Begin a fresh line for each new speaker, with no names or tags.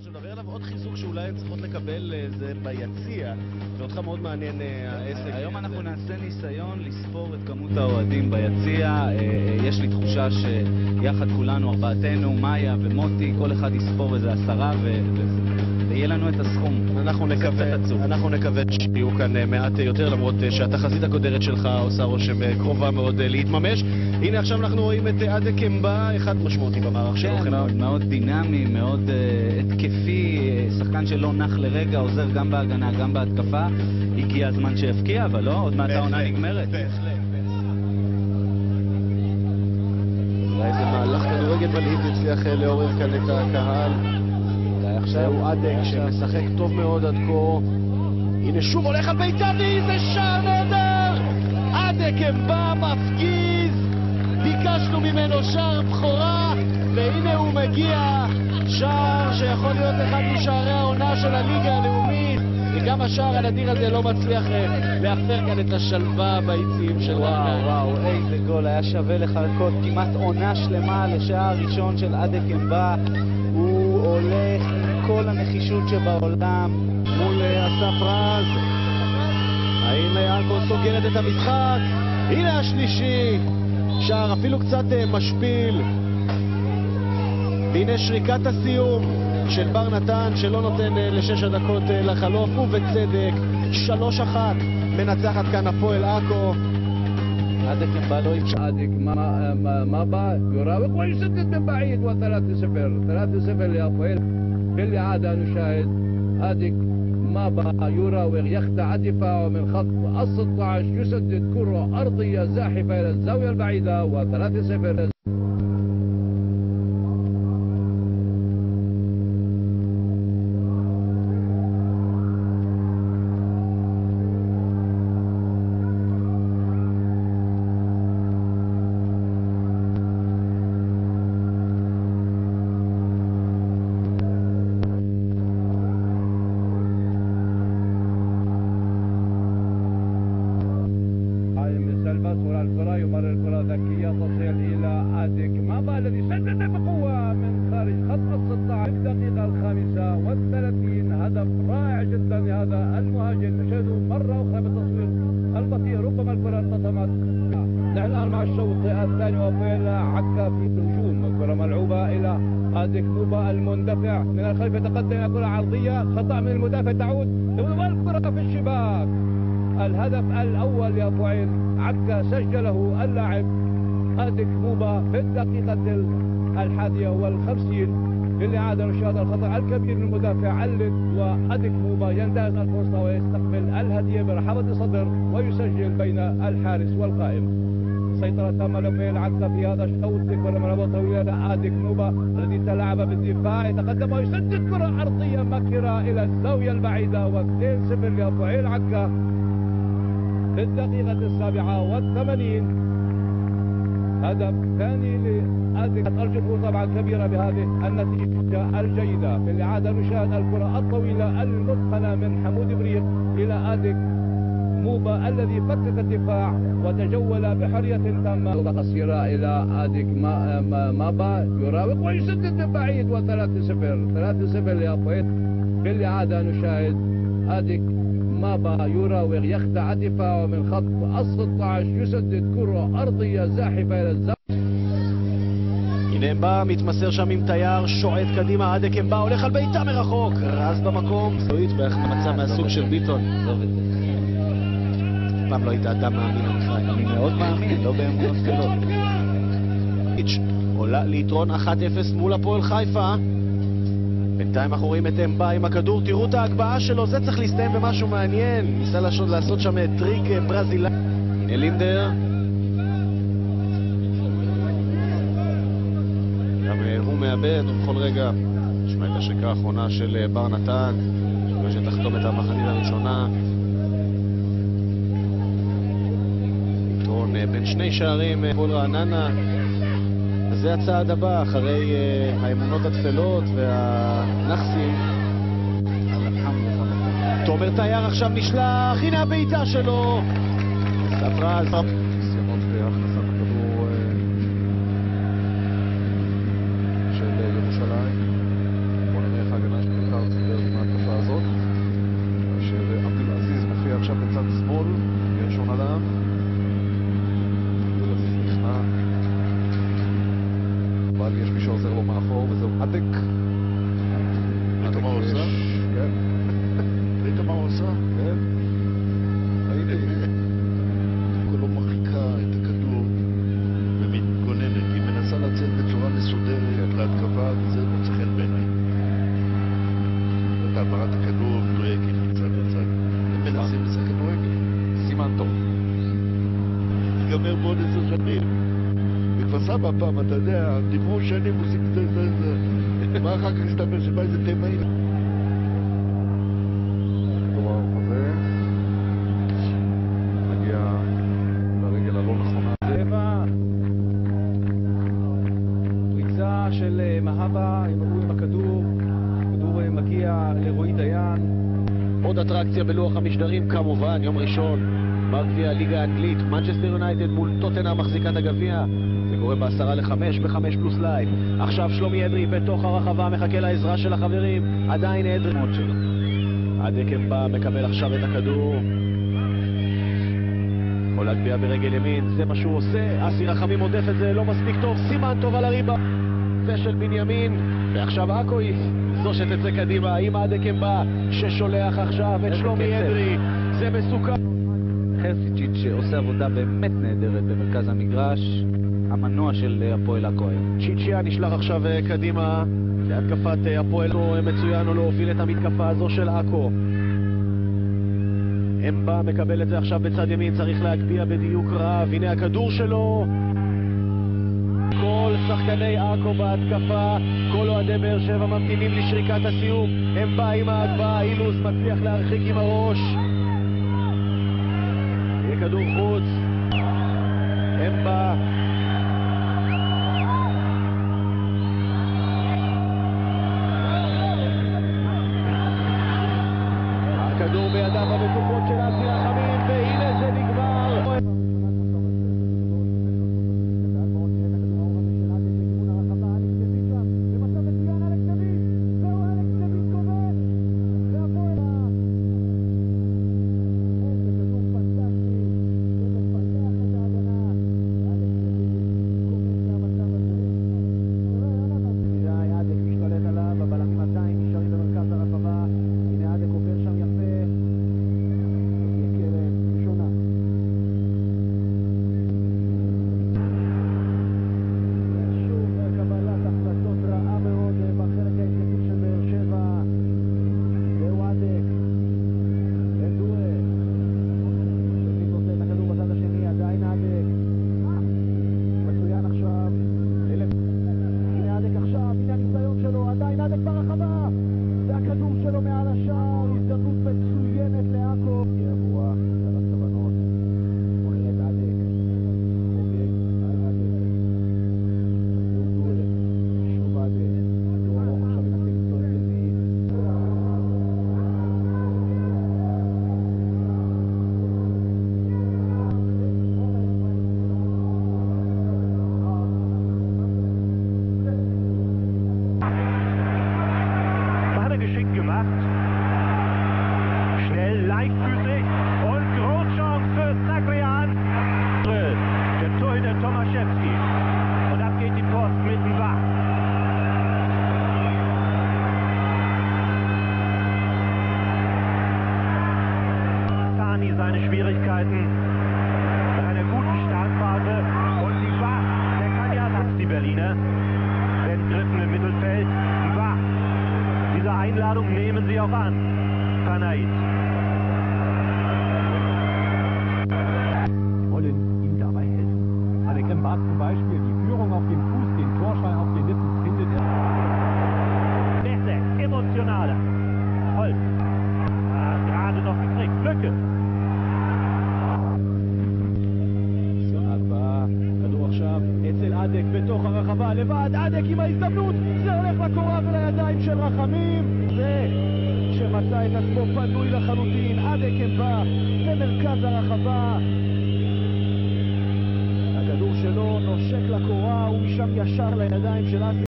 שמדבר עליו. עוד חיזוק שאולי הן צריכות לקבל זה ביציע, ואותך מאוד מעניין העסק.
היום אנחנו נעשה ניסיון לספור את כמות האוהדים ביציע. יש לי תחושה שיחד כולנו, ארבעתנו, מאיה ומוטי, כל אחד יספור איזה 10 ויהיה לנו את הסכום.
אנחנו נקווה שיהיו כאן מעט יותר, למרות שהתחזית הקודרת שלך עושה רושם קרובה מאוד להתממש. הנה עכשיו אנחנו רואים את עדק אמבה, אחד משמעותי במערך שלו.
כן, מאוד דינמי, מאוד התקפי, שחקן שלא נח לרגע, עוזר גם בהגנה, גם בהתקפה. הגיע הזמן שיפקיע, אבל לא, עוד מעט העונה נגמרת.
אולי איזה מהלך כדורגל בלהיט הצליח לעורר כאן את הקהל. זהו עדק שמשחק טוב מאוד עד כה. הנה שוב הולך על בית"רי, זה שער נהדר! עדק אמבה מפגיז, ביקשנו ממנו שער בכורה, והנה הוא מגיע. שער שיכול להיות אחד משערי העונה של הליגה הלאומית, וגם השער הנדיר הזה לא מצליח להחזר כאן את השלווה ביציעים של
וואו, וואו, איזה גול. היה שווה לחכות כמעט עונה שלמה לשער הראשון של עדק אמבה. הוא הולך עם כל הנחישות שבעולם
מול אסף רז. האם עכו סוגרת את המשחק? הנה השלישי, שער אפילו קצת משפיל. והנה שריקת הסיום של בר נתן שלא נותן לשש הדקות לחלוף, ובצדק 3-1 מנצחת כאן הפועל עכו.
عادك بالويتش
عادك ما يراوغ ويسدد من بعيد و3-0 لأبويل. كالعادة نشاهد عادك ما يراوغ يخدع الدفاع من خط ال16، يسدد كرة أرضية زاحفة إلى الزاوية البعيدة و3-0. الكرة يمرر الكرة ذكية تصل إلى عادك مابا الذي سدد بقوة من خارج خط ال16 في الدقيقة 35. هدف رائع جدا لهذا المهاجم. نشاهده مرة أخرى بالتصوير البطيء، ربما الكرة انتصمت. نحن الآن مع الشوط الثاني وفعل عكا في الهجوم. الكرة ملعوبة إلى عادك موبا المندفع من الخلف، يتقدم إلى كرة عرضية، خطأ من المدافع تعود والكرة في الشباك. الهدف الأول يا فعيل عكا سجله اللاعب عادك موبا في الدقيقة 51 للإعادة. نشاهد الخطأ الكبير من المدافع علد، وعادك موبا ينتهز الفرصة ويستقبل الهدية برحمة صدر ويسجل بين الحارس والقائم. سيطرة تامة لفعيل عكا في هذا الشوط. كرة مرمى طويلة عادك موبا الذي تلاعب بالدفاع، يتقدم ويسدد كرة أرضية مكرة إلى الزاوية البعيدة و2-0 لفعيل عكا في الدقيقة 87. هدف ثاني لعادك. أرجو طبعا كبيرة بهذه النتيجة الجيدة. في الإعادة نشاهد الكرة الطويلة المتقنة من حمود بريق إلى عادك موبا الذي فكك الدفاع وتجول بحرية تامة قصيرة إلى عادك مابا يراوغ ويسدد من بعيد و3-0 لأبويل. في الإعادة نشاهد عادك مابا يراوغ يخدع الدفاع من خط ال16، يسدد كرة أرضية زاحفة إلى الزاوية.
הנה אמבה מתמסר שם עם תייר, שועט קדימה, עדק אמבה הולך על ביתה מרחוק, רז במקום, זוהית בהחמצה מהסוג של ביטון. פעם לא היית אדם מאמין המחריים.
אני מאוד מאמין, לא באמונות גדולות.
עולה ליתרון 1-0 מול הפועל חיפה. בינתיים אנחנו רואים את אמבה עם הכדור, תראו את ההגבהה שלו, זה צריך להסתיים במשהו מעניין. ניסה לעשות שם טריק ברזילאי. הנה לינדר. גם הוא מאבד, ובכל רגע נשמע את השריקה האחרונה של בר נתן, שתחתום את המחצית הראשונה. יתרון בין שני שערים הפועל רעננה. וזה הצעד הבא, אחרי האמונות התפלות והנחסים. תומר תייר עכשיו נשלח, הנה הבעיטה שלו. ספרז. ניסיונות בהכנסת הכדור של ירושלים. בוא נראה איך ההגנה שלו.
העברת הכדור מדויקת מצד לצד. הם מנסים לשחק כדורגל.
סימן טוב.
ייגמר בעוד 10 שנים. בכפר סבא פעם, אתה יודע, דיברו שנים, עושים זה. מה אחר כך הסתבר שבא איזה תימאי?
כדור הרחבה. מגיע לרגל הלא נכונה.
טבע. פריצה של מהבה, הם עברו עם הכדור. הכדור מגיע לרועי דיין.
עוד אטרקציה בלוח המשדרים כמובן, יום ראשון, בגביע הליגה האנגלית, מנצ'סטר יונייטד מול טוטנהאם מחזיקת הגביע. זה קורה ב4:50 ב5 פלוס לייב. עכשיו שלומי אדרי בתוך הרחבה, מחכה לעזרה של החברים, עדיין אדרי מות שלו. עדקם בא, מקבל עכשיו את הכדור. יכול להגביע ברגל ימין, זה מה שהוא עושה. אסי רחמים עודף את זה, לא מספיק טוב, סימן טוב על הריבה. ושל בנימין, ועכשיו עכוי, זו שתצא קדימה, עם עדקם בא, ששולח עכשיו את שלומי אדרי. זה מסוכן.
חרסיצ'יץ' עושה עבודה באמת נהדרת במרכז המגרש, המנוע של הפועל עכו היום.
צ'יצ'יה נשלח עכשיו קדימה להתקפת הפועל מצוין או להוביל את המתקפה הזו של עכו. אמבה מקבל את זה עכשיו בצד ימין, צריך להגביה בדיוק רב, הנה הכדור שלו. כל שחקני עכו בהתקפה, כל אוהדי באר שבע ממתינים לשריקת הסיום. אמבה עם ההגבהה, אילוז מצליח להרחיק עם הראש. יהיה כדור חוץ. אמבה. הכדור בידיו הבטוחות של אסי רחמים, והנה זה נגמר.
Schnell, leichtfüßig und Großchance für Zagrian. Der Torhüter Tomaszewski. Und ab geht die Post mit dem Wach. Sani seine Schwierigkeiten nach einer guten Startphase. Und die Wach, der kann ja Satz, die Berliner. Werden griffen im Mittelfeld. Wach. Diese Einladung nehmen sie auch an. Panait.
Wollen ihm dabei helfen. Adekam Bart zum Beispiel die Führung auf dem Fuß, den Torschein auf den Lippen findet er.
Beste, emotionaler. Holz. Gerade noch gekriegt. Lücke.
כדור עכשיו אצל עדק בתוך הרחבה, לבד, עדק עם ההזדמנות, זה הולך לקורה ולידיים של רחמים, זה שמצא את עצמו פנוי לחלוטין, עדק בא במרכז הרחבה, הכדור שלו נושק לקורה ומשם ישר לידיים של אסי